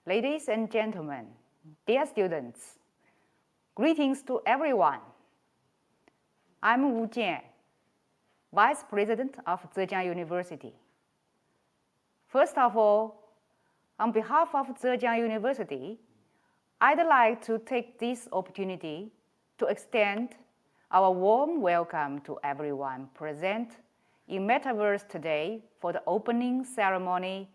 Ladies and gentlemen, dear students, greetings to everyone. I'm Wu Jian, Vice President of ZJU University. First of all, on behalf of ZJU University, I'd like to take this opportunity to extend our warm welcome to everyone present in Metaverse today for the opening ceremony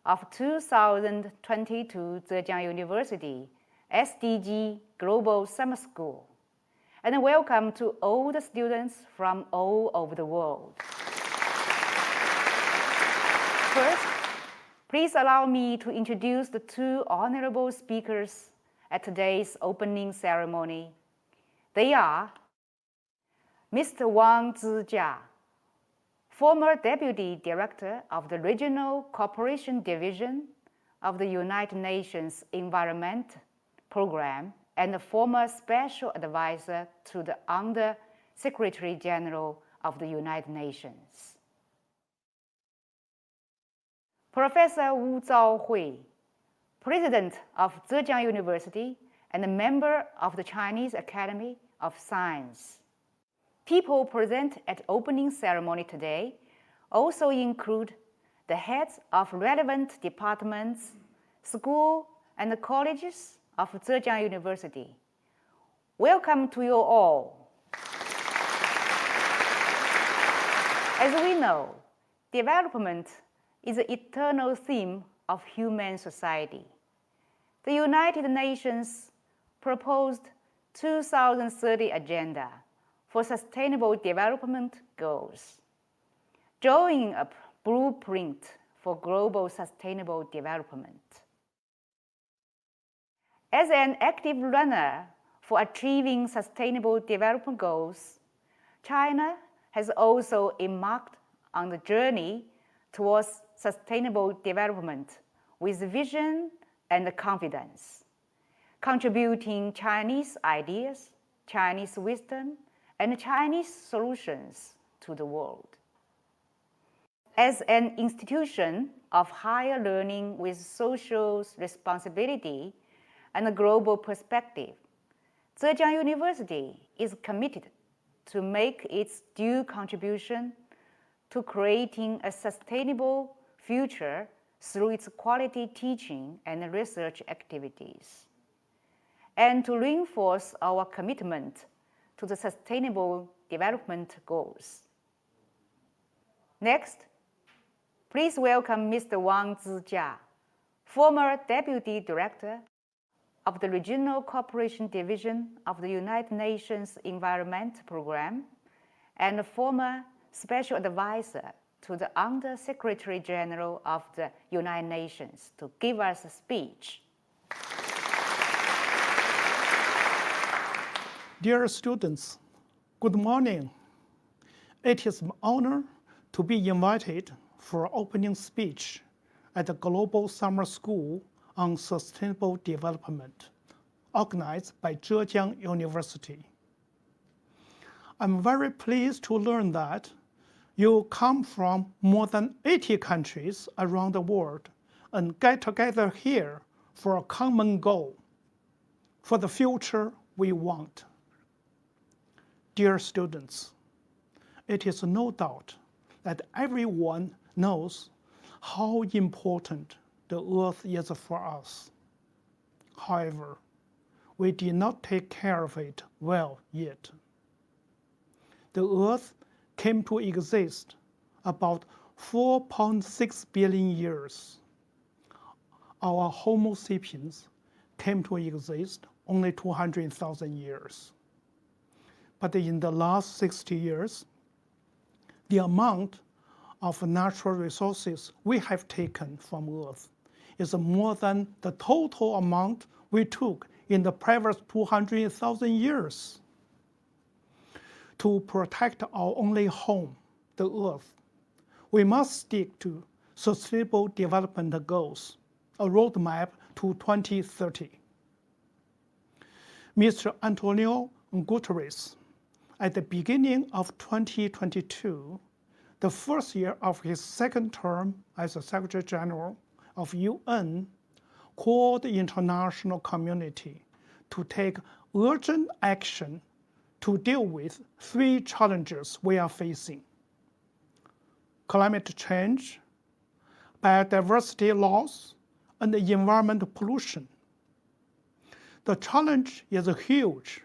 of 2022 ZJU University SDG Global Summer School, and welcome to all the students from all over the world. First, please allow me to introduce the two honorable speakers at today's opening ceremony. They are Mr. Wang Zijia, former Deputy Director of the Regional Cooperation Division of the United Nations Environment Program and the former Special Advisor to the Under Secretary General of the United Nations. Professor Wu Zhaohui, President of Zhejiang University and a member of the Chinese Academy of Science. People present at opening ceremony today also include the heads of relevant departments, schools, and colleges of Zhejiang University. Welcome to you all. As we know, development is the eternal theme of human society. The United Nations proposed 2030 Agenda for Sustainable Development Goals, drawing a blueprint for global sustainable development. As an active runner for achieving sustainable development goals, China has also embarked on the journey towards sustainable development with vision and confidence, contributing Chinese ideas, Chinese wisdom, and Chinese solutions to the world. As an institution of higher learning with social responsibility and a global perspective, Zhejiang University is committed to make its due contribution to creating a sustainable future through its quality teaching and research activities, and to reinforce our commitment to the Sustainable Development Goals. Next, please welcome Mr. Wang Zijia, former Deputy Director of the Regional Cooperation Division of the United Nations Environment Program and a former Special Advisor to the Under Secretary General of the United Nations, to give us a speech. Dear students, good morning. It is an honor to be invited for an opening speech at the Global Summer School on Sustainable Development, organized by Zhejiang University. I'm very pleased to learn that you come from more than 80 countries around the world and get together here for a common goal, for the future we want. Dear students, it is no doubt that everyone knows how important the earth is for us. However, we did not take care of it well yet. The earth came to exist about 4.6 billion years. Our Homo sapiens came to exist only 200,000 years. But in the last 60 years, the amount of natural resources we have taken from Earth is more than the total amount we took in the previous 200,000 years. To protect our only home, the Earth, we must stick to Sustainable Development Goals, a roadmap to 2030. Mr. Antonio Guterres, at the beginning of 2022, the first year of his second term as the Secretary General of UN, called the international community to take urgent action to deal with three challenges we are facing: climate change, biodiversity loss, and environmental pollution. The challenge is huge.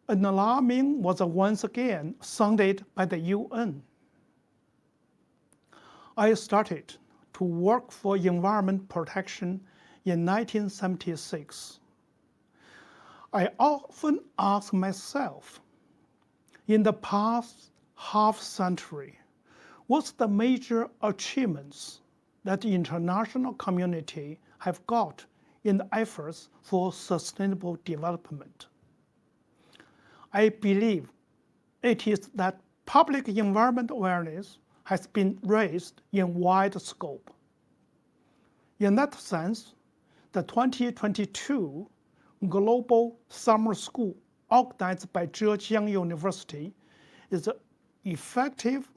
An alarming was once again sounded by the UN. I started to work for environment protection in 1976. I often ask myself, in the past half-century, what's the major achievements that the international community have got in the efforts for sustainable development? I believe it is that public environment awareness has been raised in wide scope. In that sense, the 2022 Global Summer School organized by Zhejiang University is an effective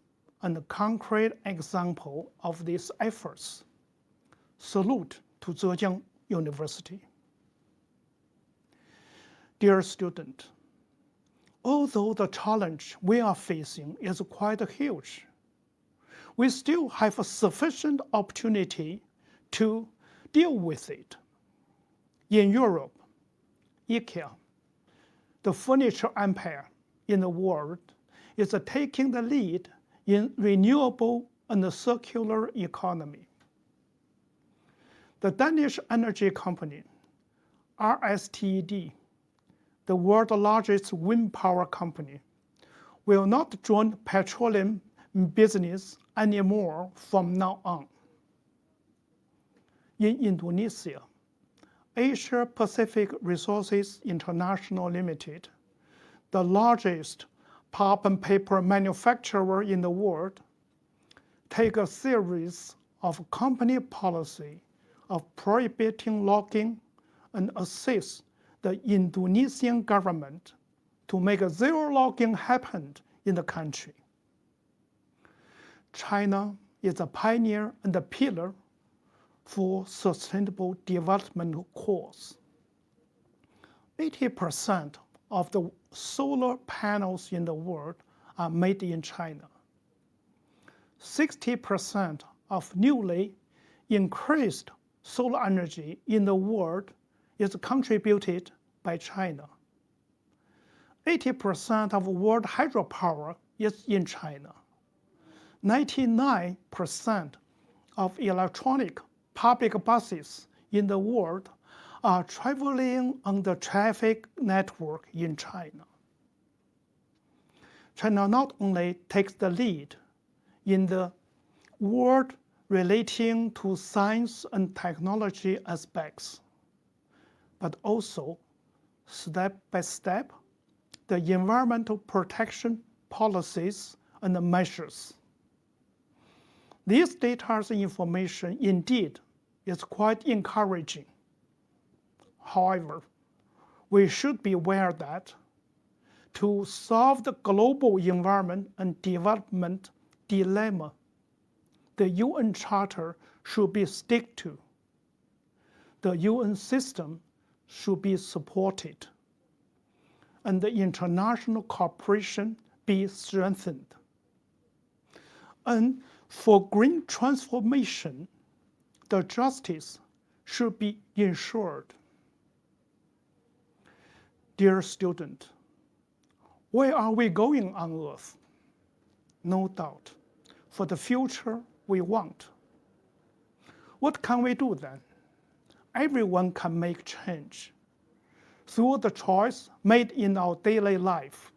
and concrete example of these efforts. Salute to Zhejiang University. Dear student, although the challenge we are facing is quite huge, we still have a sufficient opportunity to deal with it. In Europe, IKEA, the furniture empire in the world, is taking the lead in renewable and circular economy. The Danish energy company, RSTD, the world's largest wind power company, will not join petroleum business anymore from now on. In Indonesia, Asia Pacific Resources International Limited, the largest pulp and paper manufacturer in the world, take a series of company policy of prohibiting logging and assist the Indonesian government to make zero logging happen in the country. China is a pioneer and a pillar for sustainable development cause. 80% of the solar panels in the world are made in China. 60% of newly increased solar energy in the world is contributed by China. 80% of world hydropower is in China. 99% of electronic public buses in the world are traveling on the traffic network in China. China not only takes the lead in the world relating to science and technology aspects, but also, step by step, the environmental protection policies and measures. This data's information indeed is quite encouraging. However, we should be aware that to solve the global environment and development dilemma, the UN Charter should be stuck to. The UN system should be supported, and the international cooperation be strengthened. And for green transformation, the justice should be ensured. Dear student, where are we going on Earth? No doubt, for the future we want. What can we do then? Everyone can make change through the choice made in our daily life.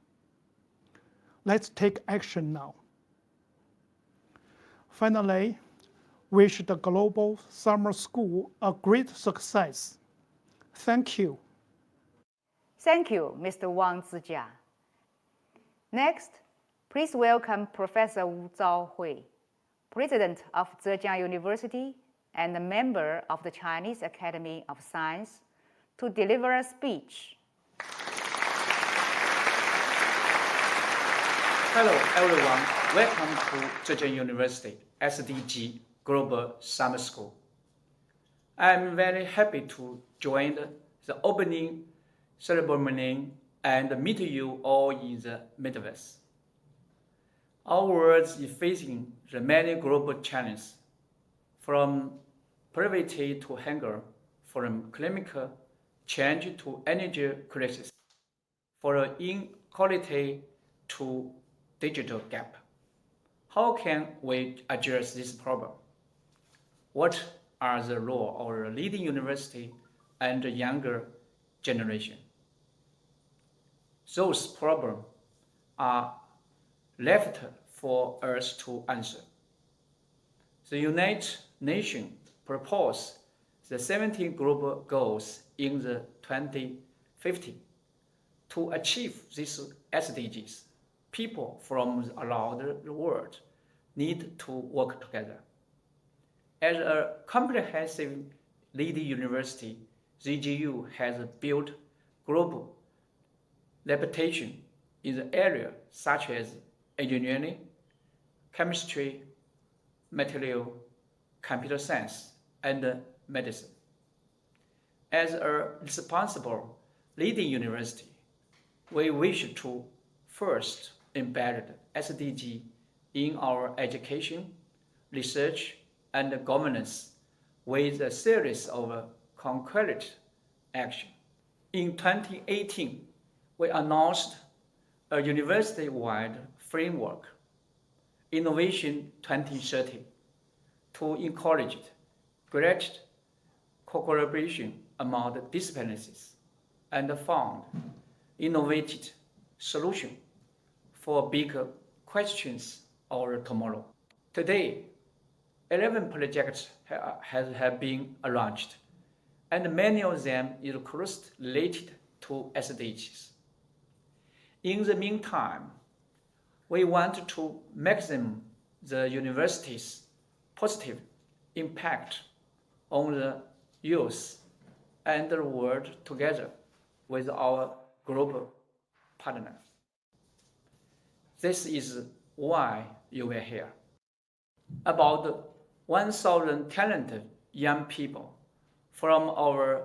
Let's take action now. Finally, wish the Global Summer School a great success. Thank you. Thank you, Mr. Wang Zijia. Next, please welcome Professor Wu Zhaohui, President of Zhejiang University and a member of the Chinese Academy of Science, to deliver a speech. Hello, everyone. Welcome to Zhejiang University SDG Global Summer School. I'm very happy to join the opening ceremony and meet you all in the metaverse. Our world is facing the many global challenges, from poverty to hunger, from climate change to energy crisis, from inequality to digital gap. How can we address this problem? What are the role of the leading university and the younger generation? Those problems are left for us to answer. The United Nations proposed the 17 global goals in the 2050. To achieve these SDGs, people from around the world need to work together. As a comprehensive leading university, ZJU has built global reputation in the area such as engineering, chemistry, material, computer science, and medicine. As a responsible leading university, we wish to first embed SDG in our education, research, and governance with a series of concrete action. In 2018, we announced a university-wide framework, Innovation 2030, to encourage great collaboration among disciplines and fund innovative solutions for big questions of tomorrow. Today, 11 projects have been launched, and many of them are closely related to SDGs. In the meantime, we want to maximize the university's positive impact on the youth and the world together with our global partners. This is why you are here. About 1,000 talented young people from our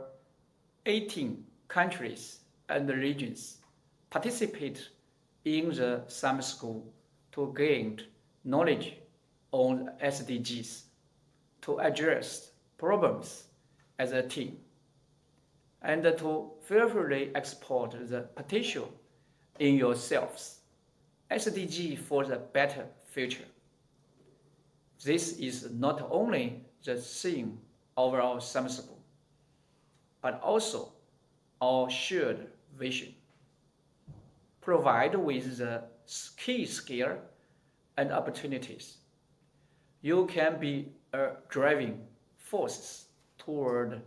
18 countries and regions participate in the summer school to gain knowledge on SDGs, to address problems as a team, and to fearfully export the potential in yourselves. SDG for the better future. This is not only the theme of our summer school, but also our shared vision. Provide with the key skill and opportunities, you can be a driving force toward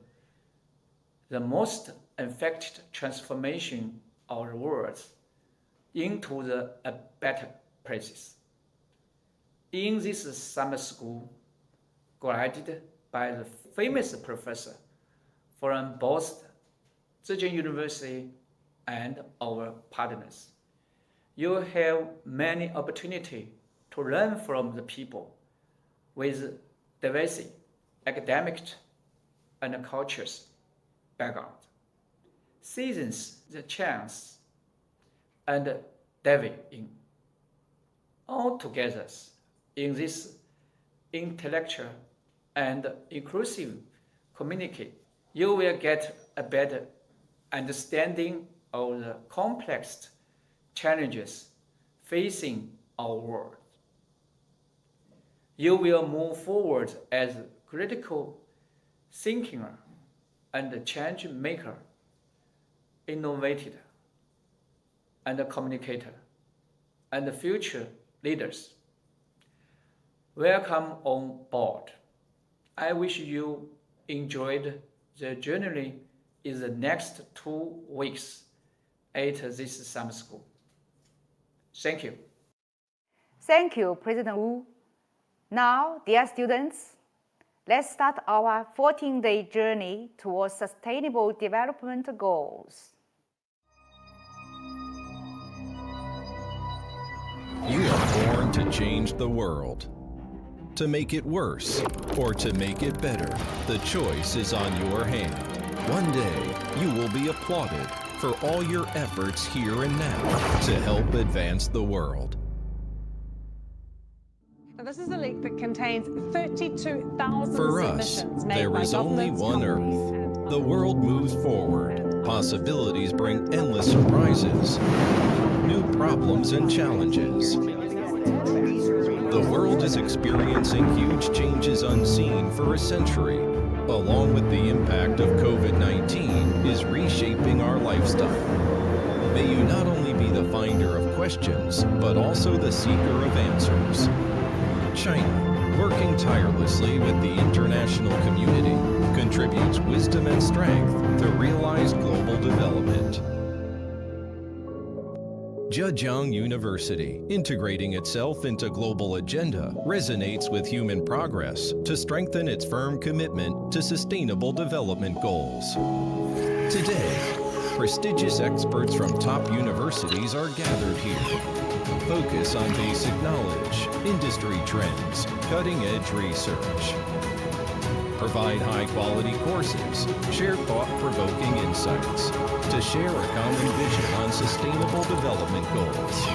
the most effective transformation of the world into a better places. In this summer school, guided by the famous professor from both ZJU University and our partners, you have many opportunities to learn from the people with diverse academic and cultures background. Seize the chance and dive in. All together in this intellectual and inclusive community, you will get a better understanding of the complex challenges facing our world. You will move forward as a critical thinker and change maker, innovator and communicator, and future leaders. Welcome on board. I wish you enjoyed the journey in the next 2 weeks at this summer school. Thank you. Thank you, President Wu. Now, dear students, let's start our 14-day journey towards sustainable development goals. You are born to change the world. to make it worse, or to make it better. The choice is on your hand. One day, you will be applauded for all your efforts here and now to help advance the world. Now, this is a lake that contains 32,000 For us, there is only one Earth. The world moves forward. Possibilities bring endless surprises, new problems and challenges. The world is experiencing huge changes unseen for a century, along with the impact of COVID-19 is reshaping our lifestyle. May you not only be the finder of questions, but also the seeker of answers. China, working tirelessly with the international community, contributes wisdom and strength to realize global development. Zhejiang University, integrating itself into global agenda, resonates with human progress to strengthen its firm commitment to sustainable development goals. Today, prestigious experts from top universities are gathered here. Focus on basic knowledge, industry trends, cutting-edge research. Provide high-quality courses, share thought-provoking insights, to share a common vision on sustainable development goals.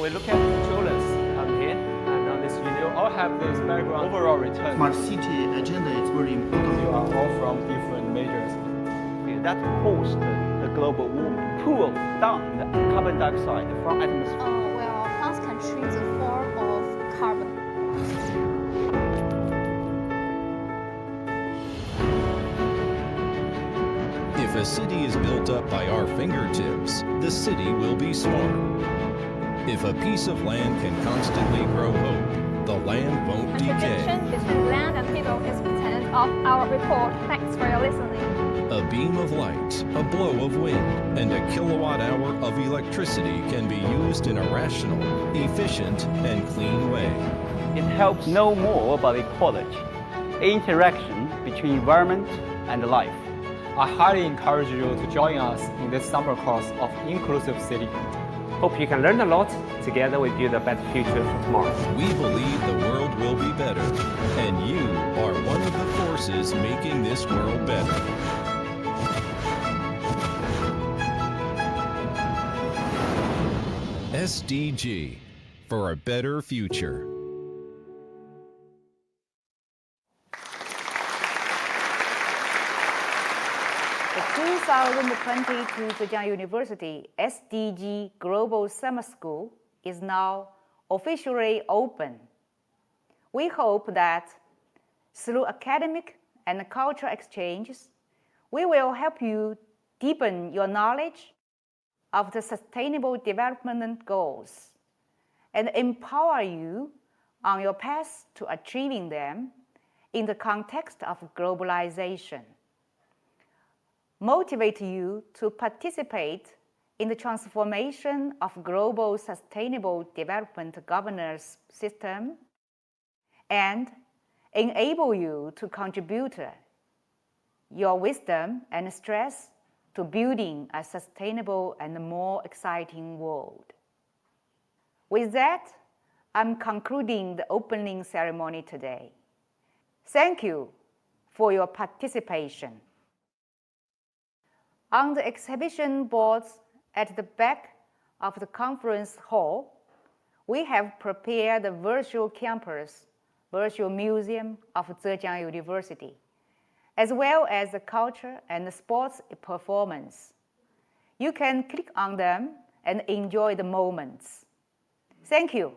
We look at controllers here, and on this video, all have this background overall return. Smart city agenda is very important. You are all from different majors. That host the global warming, pull down the carbon dioxide from atmosphere. Well, plants can treat the form of carbon. If a city is built up by our fingertips, the city will be smart. If a piece of land can constantly grow hope, the land won't The decay. connection between land and people is the tenet of our report. Thanks for your listening. A beam of light, a blow of wind, and a kilowatt-hour of electricity can be used in a rational, efficient, and clean way. It helps know more about ecology, interaction between environment and life. I highly encourage you to join us in this summer course of Inclusive City. Hope you can learn a lot. Together we build a better future for tomorrow. We believe the world will be better, and you are one of the forces making this world better. SDG, for a better future. The 2022 Zhejiang University SDG Global Summer School is now officially open. We hope that through academic and cultural exchanges, we will help you deepen your knowledge of the Sustainable Development Goals and empower you on your path to achieving them in the context of globalization. Motivate you to participate in the transformation of global sustainable development governance system and enable you to contribute your wisdom and strength to building a sustainable and more exciting world. With that, I'm concluding the opening ceremony today. Thank you for your participation. On the exhibition boards at the back of the conference hall, we have prepared the virtual campus, virtual museum of Zhejiang University, as well as the culture and the sports performance. You can click on them and enjoy the moments. Thank you.